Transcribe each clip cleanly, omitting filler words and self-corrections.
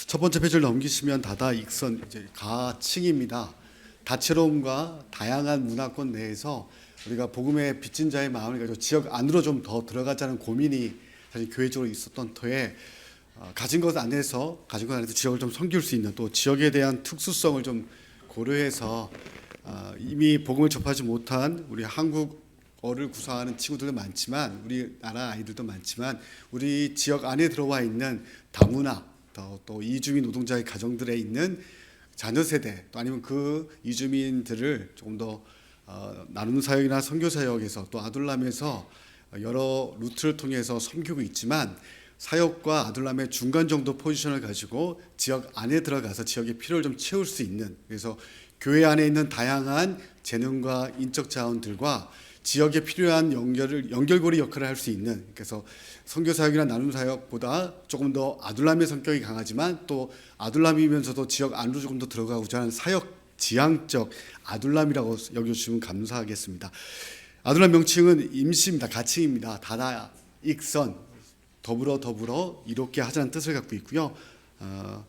첫 번째 페이지를 넘기시면 다다익선 이제 가칭입니다. 다채로움과 다양한 문화권 내에서 우리가 복음의 빚진 자의 마음을 가지고 지역 안으로 좀 더 들어가자는 고민이 사실 교회적으로 있었던 터에 가진 것 안에서 지역을 좀 섬길 수 있는, 또 지역에 대한 특수성을 좀 고려해서 이미 복음을 접하지 못한 우리 한국어를 구사하는 친구들도 많지만, 우리나라 아이들도 많지만, 우리 지역 안에 들어와 있는 다문화, 또 이주민 노동자의 가정들에 있는 자녀 세대, 또 아니면 그 이주민들을 조금 더 나눔 사역이나 선교 사역에서, 또 아둘람에서 여러 루트를 통해서 섬기고 있지만, 사역과 아둘람의 중간 정도 포지션을 가지고 지역 안에 들어가서 지역의 필요를 좀 채울 수 있는, 그래서 교회 안에 있는 다양한 재능과 인적 자원들과 지역에 필요한 연결고리 역할을 할 수 있는, 그래서 선교 사역이나 나눔 사역보다 조금 더 아둘람의 성격이 강하지만 또 아둘람이면서도 지역 안으로 조금 더 들어가고자 하는 사역 지향적 아둘람이라고 여겨주시면 감사하겠습니다. 아둘람 명칭은 임시입니다. 가칭입니다. 다다익선, 더불어 이롭게 하자는 뜻을 갖고 있고요.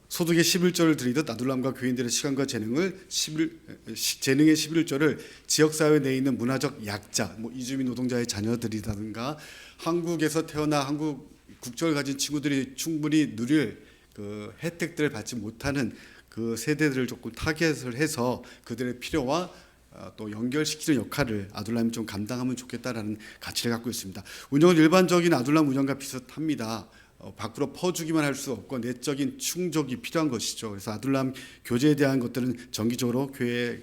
소득의 11조를 드리듯 아둘람과 교인들의 시간과 재능의 11조를 지역사회 내에 있는 문화적 약자, 이주민 노동자의 자녀들이라든가 한국에서 태어나 한국 국적을 가진 친구들이 충분히 누릴 그 혜택들을 받지 못하는 그 세대들을 조금 타겟을 해서 그들의 필요와 또 연결시키는 역할을 아둘람이 좀 감당하면 좋겠다라는 가치를 갖고 있습니다. 운영은 일반적인 아둘람 운영과 비슷합니다. 밖으로 퍼주기만 할 수 없고 내적인 충족이 필요한 것이죠. 그래서 아둘람 교제에 대한 것들은 정기적으로 교회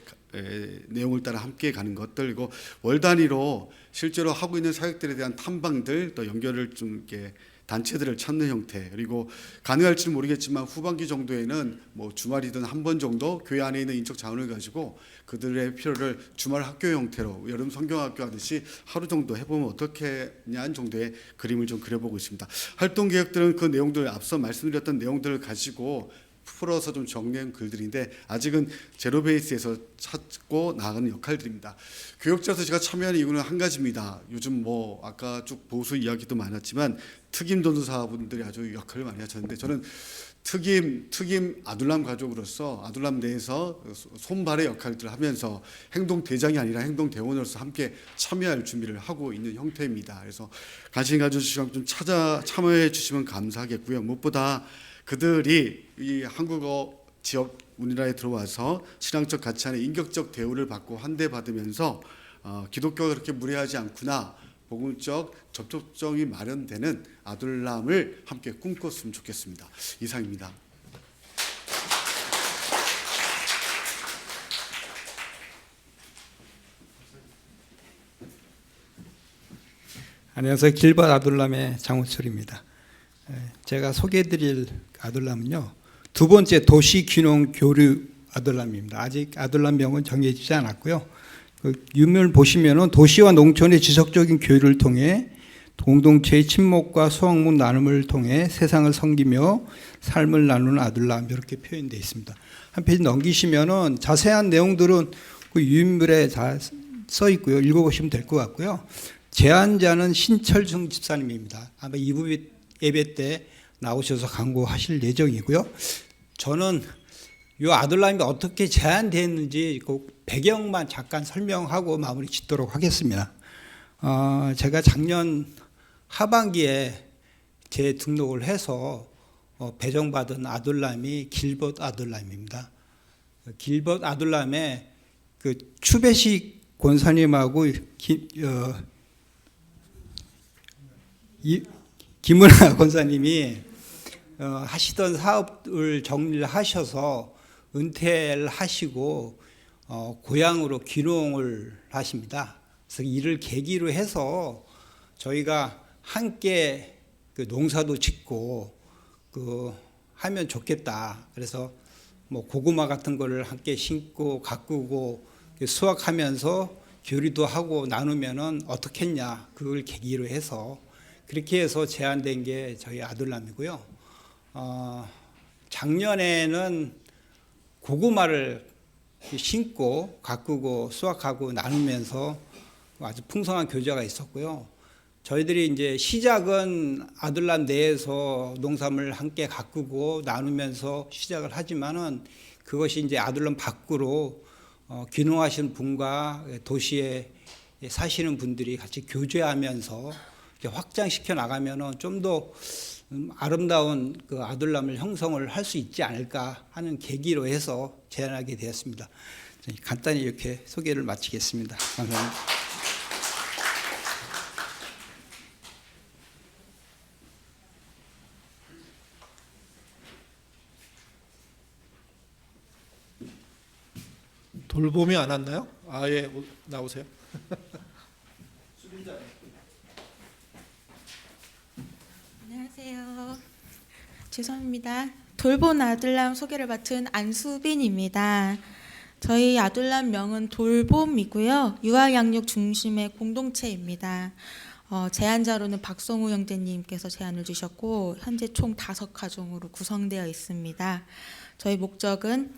내용을 따라 함께 가는 것들, 그리고 월 단위로 실제로 하고 있는 사역들에 대한 탐방들, 또 연결을 좀 이렇게 단체들을 찾는 형태, 그리고 가능할지는 모르겠지만 후반기 정도에는 주말이든 한 번 정도 교회 안에 있는 인적 자원을 가지고 그들의 필요를 주말 학교 형태로 여름 성경학교 하듯이 하루 정도 해보면 어떻겠냐는 정도의 그림을 좀 그려보고 있습니다. 활동 계획들은 그 내용들, 앞서 말씀드렸던 내용들을 가지고 풀어서 좀 정리한 글들인데 아직은 제로 베이스에서 찾고 나가는 역할들입니다. 교역자에서 제가 참여하는 이유는 한 가지입니다. 요즘 아까 쭉 보수 이야기도 많았지만 특임 전도사분들이 아주 역할을 많이 하셨는데, 저는 특임 아둘람 가족으로서 아둘람 내에서 손발의 역할들을 하면서 행동 대장이 아니라 행동 대원으로서 함께 참여할 준비를 하고 있는 형태입니다. 그래서 관심 가져주시면 좀 참여해 주시면 감사하겠고요. 무엇보다 그들이 이 한국어 지역 우리나라에 들어와서 신앙적 가치 안에 인격적 대우를 받고 환대받으면서 기독교가 그렇게 무례하지 않구나, 복음적 접촉점이 마련되는 아둘람을 함께 꿈꿨으면 좋겠습니다. 이상입니다. 안녕하세요. 길벗 아둘람의 장우철입니다. 제가 소개해드릴 아둘람은요, 두 번째 도시균형 교류 아둘람입니다. 아직 아둘람명은 정해지지 않았고요. 유물 보시면은 도시와 농촌의 지속적인 교류를 통해 공동체의 친목과 수학문 나눔을 통해 세상을 섬기며 삶을 나누는 아둘람, 이렇게 표현되어 있습니다. 한 페이지 넘기시면은 자세한 내용들은 그 유인물에 다 써 있고요. 읽어보시면 될 것 같고요. 제안자는 신철승 집사님입니다. 아마 이부 예배 때 나오셔서 강구하실 예정이고요. 저는 이 아둘람이 어떻게 제안됐는지 그 배경만 잠깐 설명하고 마무리 짓도록 하겠습니다. 제가 작년 하반기에 재등록을 해서 배정받은 아둘람이 길벗 아둘람입니다. 길벗 아둘람에 그 추배식 권사님하고 김은하 권사님이 하시던 사업을 정리를 하셔서 은퇴를 하시고 고향으로 귀농을 하십니다. 그래서 이를 계기로 해서 저희가 함께 그 농사도 짓고 하면 좋겠다. 그래서 고구마 같은 거를 함께 심고 가꾸고 수확하면서 교류도 하고 나누면은 어떻겠냐, 그걸 계기로 해서 그렇게 해서 제안된 게 저희 아둘람이고요. 작년에는 고구마를 심고 가꾸고 수확하고 나누면서 아주 풍성한 교제가 있었고요. 저희들이 이제 시작은 아들람 내에서 농산물을 함께 가꾸고 나누면서 시작을 하지만은 그것이 이제 아들람 밖으로 귀농하신 분과 도시에 사시는 분들이 같이 교제하면서 이렇게 확장시켜 나가면은 좀 더 아름다운 그 아들람을 형성을 할 수 있지 않을까 하는 계기로 해서 제안하게 되었습니다. 간단히 이렇게 소개를 마치겠습니다. 감사합니다. 돌봄이 안 왔나요? 예, 나오세요. 안녕하세요. 죄송합니다. 돌본 아들람 소개를 맡은 안수빈입니다. 저희 아들람 명은 돌봄이고요. 유아양육 중심의 공동체입니다. 제안자로는 박성우 형제님께서 제안을 주셨고 현재 총 5가정으로 구성되어 있습니다. 저희 목적은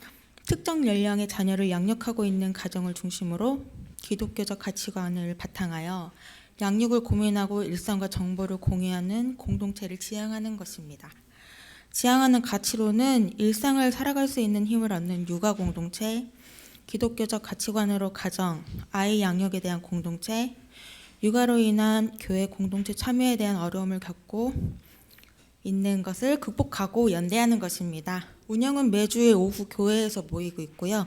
특정 연령의 자녀를 양육하고 있는 가정을 중심으로 기독교적 가치관을 바탕하여 양육을 고민하고 일상과 정보를 공유하는 공동체를 지향하는 것입니다. 지향하는 가치로는 일상을 살아갈 수 있는 힘을 얻는 육아 공동체, 기독교적 가치관으로 가정, 아이 양육에 대한 공동체, 육아로 인한 교회 공동체 참여에 대한 어려움을 겪고 있는 것을 극복하고 연대하는 것입니다. 운영은 매주일 오후 교회에서 모이고 있고요.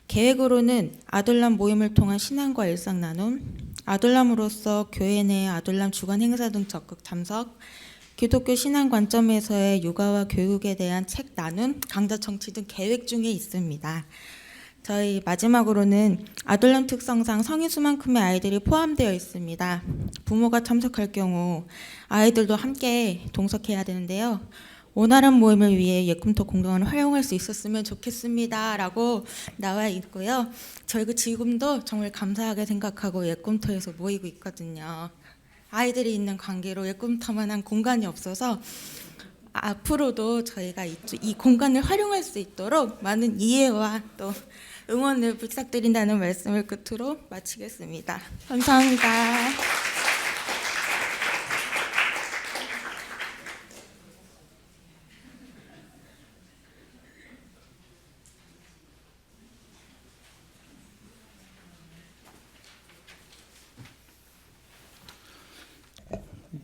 계획으로는 아들람 모임을 통한 신앙과 일상 나눔, 아들람으로서 교회 내 아들람 주간 행사 등 적극 참석, 기독교 신앙 관점에서의 육아와 교육에 대한 책 나눔, 강좌 청취 등 계획 중에 있습니다. 저희 마지막으로는 아들람 특성상 성인 수만큼의 아이들이 포함되어 있습니다. 부모가 참석할 경우 아이들도 함께 동석해야 되는데요. 원활한 모임을 위해 예꿈터 공간을 활용할 수 있었으면 좋겠습니다 라고 나와 있고요. 저희가 지금도 정말 감사하게 생각하고 예꿈터에서 모이고 있거든요. 아이들이 있는 관계로 예꿈터만한 공간이 없어서 앞으로도 저희가 이 공간을 활용할 수 있도록 많은 이해와 또 응원을 부탁드린다는 말씀을 끝으로 마치겠습니다. 감사합니다.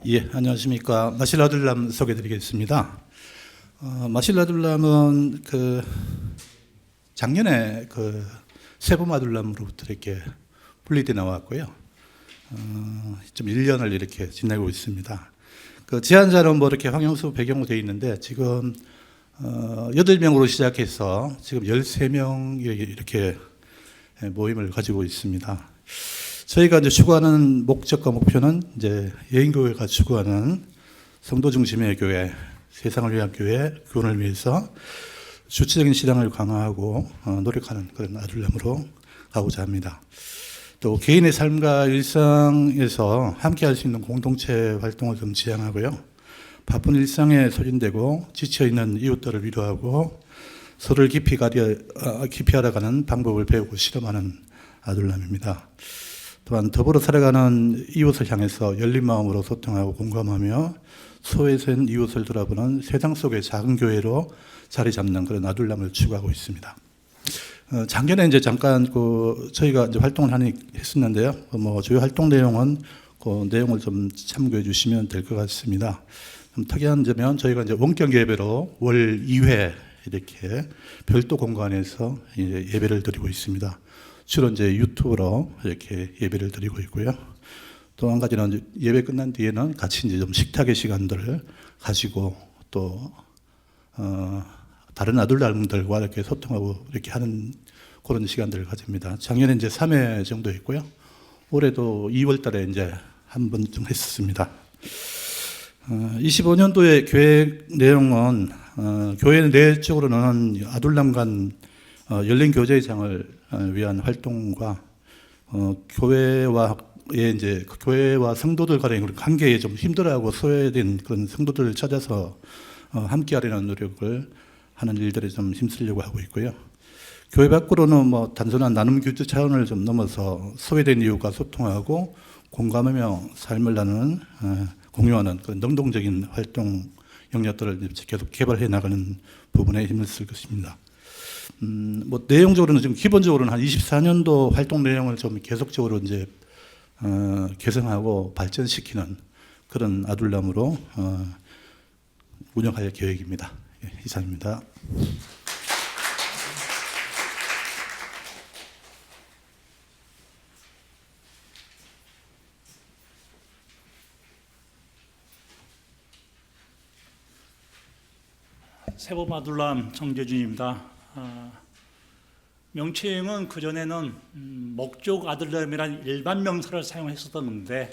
예, 안녕하십니까. 마실라둘람 소개드리겠습니다. 마실라둘람은 작년에 세부마둘람으로부터 이렇게 분리돼 나왔고요. 좀 1년을 이렇게 지내고 있습니다. 제안자는 이렇게 황영수 배경으로 되어 있는데 지금 8명으로 시작해서 지금 13명이 이렇게 모임을 가지고 있습니다. 저희가 이제 추구하는 목적과 목표는 이제 예인교회가 추구하는 성도 중심의 교회, 세상을 위한 교회, 구원을 위해서 주체적인 신앙을 강화하고 노력하는 그런 아들람으로 가고자 합니다. 또 개인의 삶과 일상에서 함께 할 수 있는 공동체 활동을 좀 지향하고요. 바쁜 일상에 소진되고 지쳐있는 이웃들을 위로하고 서로를 깊이 알아가는 방법을 배우고 실험하는 아들람입니다. 또한 더불어 살아가는 이웃을 향해서 열린 마음으로 소통하고 공감하며 소외된 이웃을 돌아보는 세상 속의 작은 교회로 자리 잡는 그런 아들람을 추구하고 있습니다. 작년에 이제 잠깐 저희가 이제 활동을 했었는데요. 주요 활동 내용은 그 내용을 좀 참고해 주시면 될 것 같습니다. 좀 특이한 점은 저희가 이제 원격 예배로 월 2회 이렇게 별도 공간에서 이제 예배를 드리고 있습니다. 주로 이제 유튜브로 이렇게 예배를 드리고 있고요. 또 한 가지는 예배 끝난 뒤에는 같이 이제 좀 식탁의 시간들을 가지고 또 다른 아들들과 이렇게 소통하고 이렇게 하는 그런 시간들을 가집니다. 작년에 이제 3회 정도 했고요. 올해도 2월 달에 이제 한 번쯤 했었습니다. 25년도의 계획 내용은 교회 내적으로는 아들람 간 열린 교제장을 위한 활동과 교회와 성도들 간의 관계에 좀 힘들어하고 소외된 그런 성도들을 찾아서 함께하려는 노력을 하는 일들에 좀 힘쓰려고 하고 있고요. 교회 밖으로는 단순한 나눔 교제 차원을 좀 넘어서 소외된 이웃과 소통하고 공감하며 삶을 나누는 공유하는 그 능동적인 활동 영역들을 이제 계속 개발해 나가는 부분에 힘을 쓸 것입니다. 뭐 내용적으로는 지금 기본적으로는 한 24년도 활동 내용을 좀 계속적으로 이제 개선하고 발전시키는 그런 아둘람으로 운영할 계획입니다. 예, 이상입니다. 세범 아둘람 정재준입니다. 명칭은 그전에는 목적 아둘람이라는 일반 명사를 사용했었는데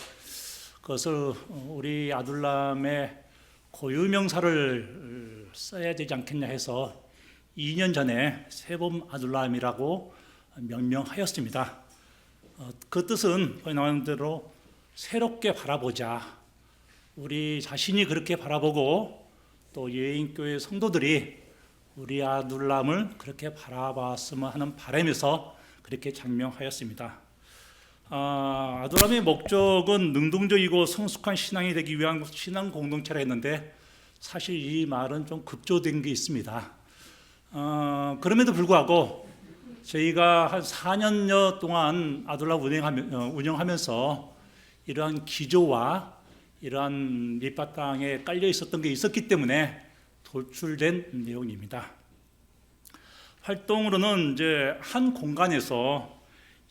그것을 우리 아둘람의 고유 명사를 써야 되지 않겠냐 해서 2년 전에 세범 아둘람이라고 명명하였습니다. 그 뜻은 거기 나오는 대로 새롭게 바라보자. 우리 자신이 그렇게 바라보고 또 예인교회 성도들이 우리 아둘람을 그렇게 바라봤으면 하는 바람에서 그렇게 장명하였습니다. 아둘람의 목적은 능동적이고 성숙한 신앙이 되기 위한 신앙 공동체라 했는데 사실 이 말은 좀 급조된 게 있습니다. 그럼에도 불구하고 저희가 한 4년여 동안 아둘람 운영하면서 이러한 기조와 이러한 밑바탕에 깔려 있었던 게 있었기 때문에 도출된 내용입니다. 활동으로는 이제 한 공간에서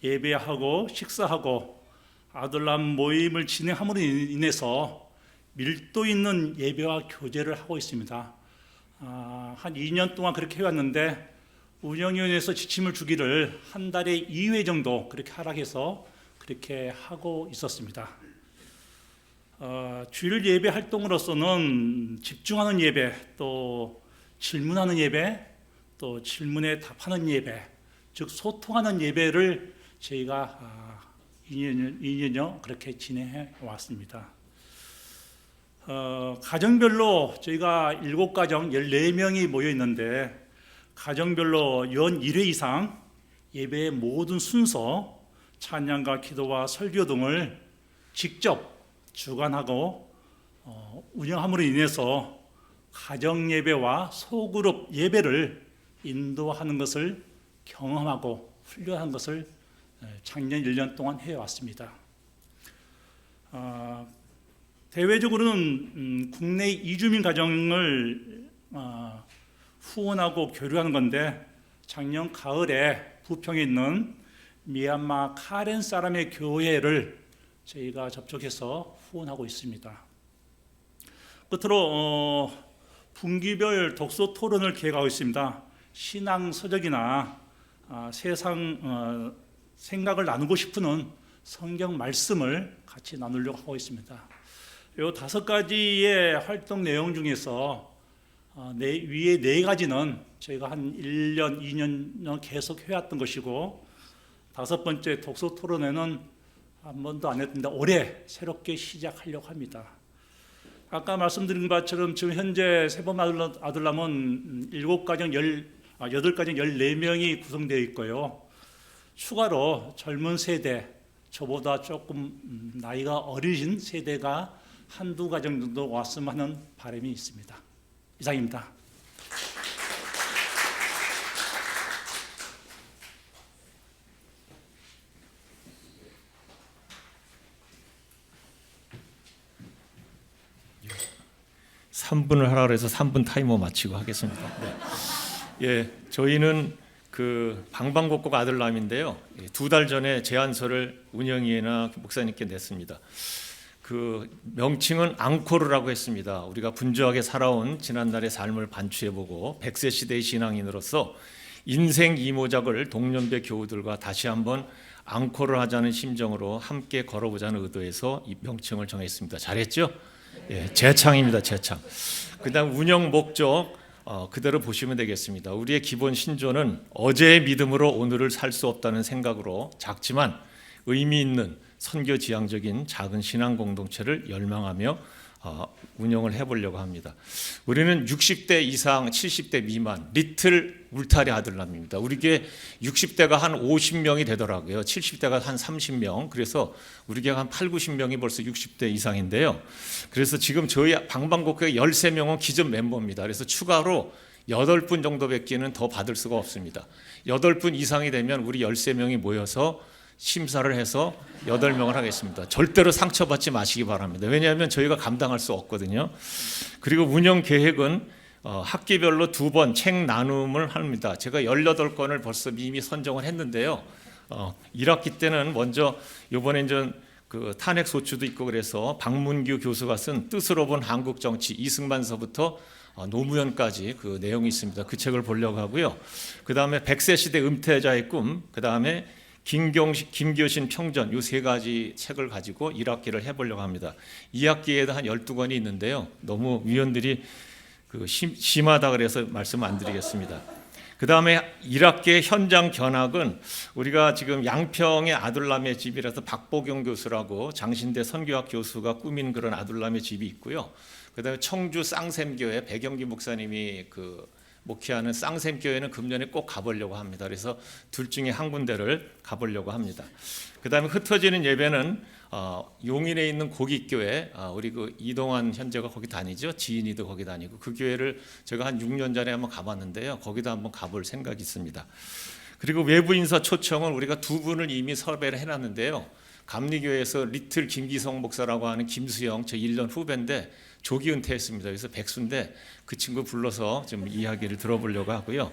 예배하고 식사하고 아둘람 모임을 진행함으로 인해서 밀도 있는 예배와 교제를 하고 있습니다. 한 2년 동안 그렇게 해왔는데 운영위원회에서 지침을 주기를 한 달에 2회 정도 그렇게 하락해서 그렇게 하고 있었습니다. 주일 예배 활동으로서는 집중하는 예배, 또 질문하는 예배, 또 질문에 답하는 예배, 즉 소통하는 예배를 저희가 2년여 그렇게 진행해 왔습니다. 가정별로 저희가 7가정 14명이 모여 있는데 가정별로 연 1회 이상 예배의 모든 순서, 찬양과 기도와 설교 등을 직접 주관하고 운영함으로 인해서 가정 예배와 소그룹 예배를 인도하는 것을 경험하고 훈련한 것을 작년 1년 동안 해왔습니다. 대외적으로는 국내 이주민 가정을 후원하고 교류하는 건데 작년 가을에 부평에 있는 미얀마 카렌 사람의 교회를 저희가 접촉해서 후원하고 있습니다. 끝으로 분기별 독서 토론을 기획하고 있습니다. 신앙 서적이나 세상 생각을 나누고 싶은 성경 말씀을 같이 나누려고 하고 있습니다. 이 5가지의 활동 내용 중에서 위에 4가지는 저희가 한 1년, 2년 계속 해왔던 것이고 5번째 독서 토론회는 한 번도 안 했는데 올해 새롭게 시작하려고 합니다. 아까 말씀드린 것처럼 지금 현재 세범 아둘람은 8가정 14명이 구성되어 있고요. 추가로 젊은 세대, 저보다 조금 나이가 어리신 세대가 한두 가정 정도 왔으면 하는 바람이 있습니다. 이상입니다. 예, 3분을 하라 그래서 3분 타이머 마치고 하겠습니다. 네. 예, 저희는 그 방방곡곡 아들람인데요. 2달 전에 제안서를 운영위회나 목사님께 냈습니다. 그 명칭은 앙코르라고 했습니다. 우리가 분주하게 살아온 지난날의 삶을 반추해보고 100세 시대의 신앙인으로서 인생 이모작을 동년배 교우들과 다시 한번 앙코르를 하자는 심정으로 함께 걸어보자는 의도에서 이 명칭을 정했습니다. 잘했죠? 예, 재창입니다. 재창. 그다음 운영 목적 그대로 보시면 되겠습니다. 우리의 기본 신조는 어제의 믿음으로 오늘을 살 수 없다는 생각으로 작지만 의미 있는 선교지향적인 작은 신앙 공동체를 열망하며 운영을 해보려고 합니다. 우리는 60대 이상, 70대 미만 리틀 울타리 아들람입니다. 우리게 60대가 한 50명이 되더라고요. 70대가 한 30명. 그래서 우리게 한 8, 90명이 벌써 60대 이상인데요. 그래서 지금 저희 방방곡곡에 13명은 기존 멤버입니다. 그래서 추가로 8분 정도밖에는 더 받을 수가 없습니다. 8분 이상이 되면 우리 13명이 모여서 심사를 해서 8명을 하겠습니다. 절대로 상처받지 마시기 바랍니다. 왜냐하면 저희가 감당할 수 없거든요. 그리고 운영 계획은 학기별로 2번 책 나눔을 합니다. 제가 18권을 벌써 이미 선정을 했는데요. 1학기 때는 먼저 이번에 이제 그 탄핵 소추도 있고 그래서 박문규 교수가 쓴 뜻으로 본 한국 정치 이승만서부터 노무현까지 그 내용이 있습니다. 그 책을 보려고 하고요. 그 다음에 100세 시대 은퇴자의 꿈, 그 다음에 김교신 평전 이 3가지 책을 가지고 1학기를 해보려고 합니다. 2학기에도 한 12권이 있는데요. 너무 위원들이 심하다 그래서 말씀 안 드리겠습니다. 그 다음에 1학기의 현장 견학은 우리가 지금 양평의 아둘람의 집이라서 박보경 교수라고 장신대 선교학 교수가 꾸민 그런 아둘람의 집이 있고요. 그 다음에 청주 쌍샘교회 백영기 목사님이 목회하는 쌍샘교회는 금년에 꼭 가보려고 합니다. 그래서 둘 중에 한 군데를 가보려고 합니다. 그 다음에 흩어지는 예배는 용인에 있는 고깃교회, 우리 이동환 현재가 거기 다니죠. 지인이도 거기 다니고 그 교회를 제가 한 6년 전에 한번 가봤는데요. 거기도 한번 가볼 생각이 있습니다. 그리고 외부 인사 초청은 우리가 2분을 이미 섭외를 해놨는데요. 감리교회에서 리틀 김기성 목사라고 하는 김수영, 저 1년 후배인데 조기 은퇴했습니다. 그래서 백수인데 그 친구 불러서 좀 이야기를 들어보려고 하고요.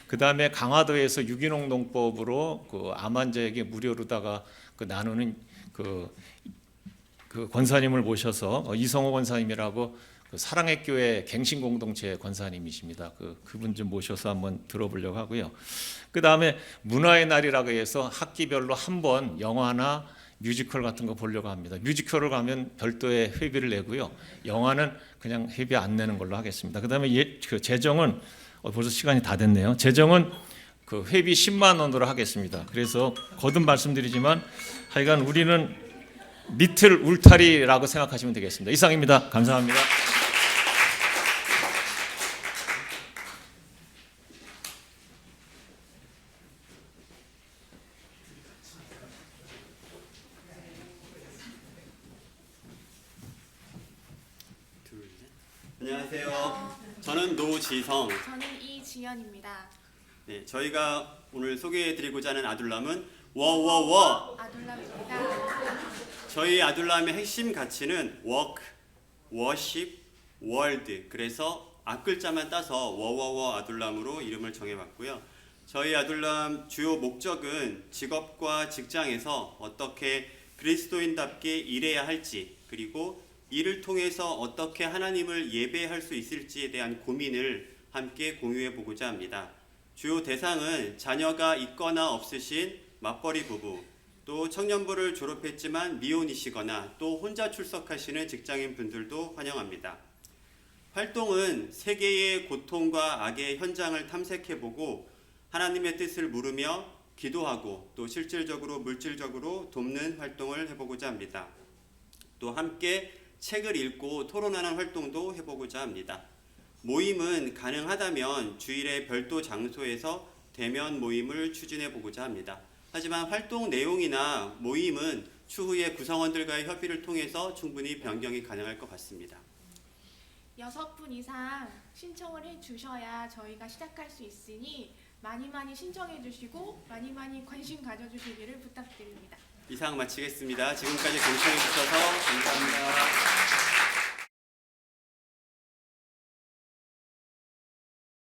그 다음에 강화도에서 유기농 농법으로 암 환자에게 무료로다가 나누는 그 권사님을 모셔서 이성호 권사님이라고 사랑의 교회 갱신 공동체 권사님이십니다. 그분 좀 모셔서 한번 들어보려고 하고요. 그 다음에 문화의 날이라고 해서 학기별로 한 번 영화나 뮤지컬 같은 거 보려고 합니다. 뮤지컬을 가면 별도의 회비를 내고요. 영화는 그냥 회비 안 내는 걸로 하겠습니다. 그다음에 재정은 벌써 시간이 다 됐네요. 재정은 회비 10만 원으로 하겠습니다. 그래서 거듭 말씀드리지만 하여간 우리는 리틀 울타리라고 생각하시면 되겠습니다. 이상입니다. 감사합니다. 안녕하세요. 저는 노지성. 저는 이지연입니다. 네, 저희가 오늘 소개해드리고자 하는 아둘람은 워워워 아둘람입니다. 저희 아둘람의 핵심 가치는 워크, 워십, 월드. 그래서 앞글자만 따서 워워워 아둘람으로 이름을 정해봤고요. 저희 아둘람 주요 목적은 직업과 직장에서 어떻게 그리스도인답게 일해야 할지, 그리고 이를 통해서 어떻게 하나님을 예배할 수 있을지에 대한 고민을 함께 공유해 보고자 합니다. 주요 대상은 자녀가 있거나 없으신 맞벌이 부부, 또 청년부를 졸업했지만 미혼이시거나 또 혼자 출석하시는 직장인 분들도 환영합니다. 활동은 세계의 고통과 악의 현장을 탐색해보고 하나님의 뜻을 물으며 기도하고 또 실질적으로 물질적으로 돕는 활동을 해보고자 합니다. 또 함께 책을 읽고 토론하는 활동도 해보고자 합니다. 모임은 가능하다면 주일에 별도 장소에서 대면 모임을 추진해보고자 합니다. 하지만 활동 내용이나 모임은 추후에 구성원들과의 협의를 통해서 충분히 변경이 가능할 것 같습니다. 6분 이상 신청을 해주셔야 저희가 시작할 수 있으니 많이 신청해 주시고 많이 관심 가져주시기를 부탁드립니다. 이상 마치겠습니다. 지금까지 경청해 주셔서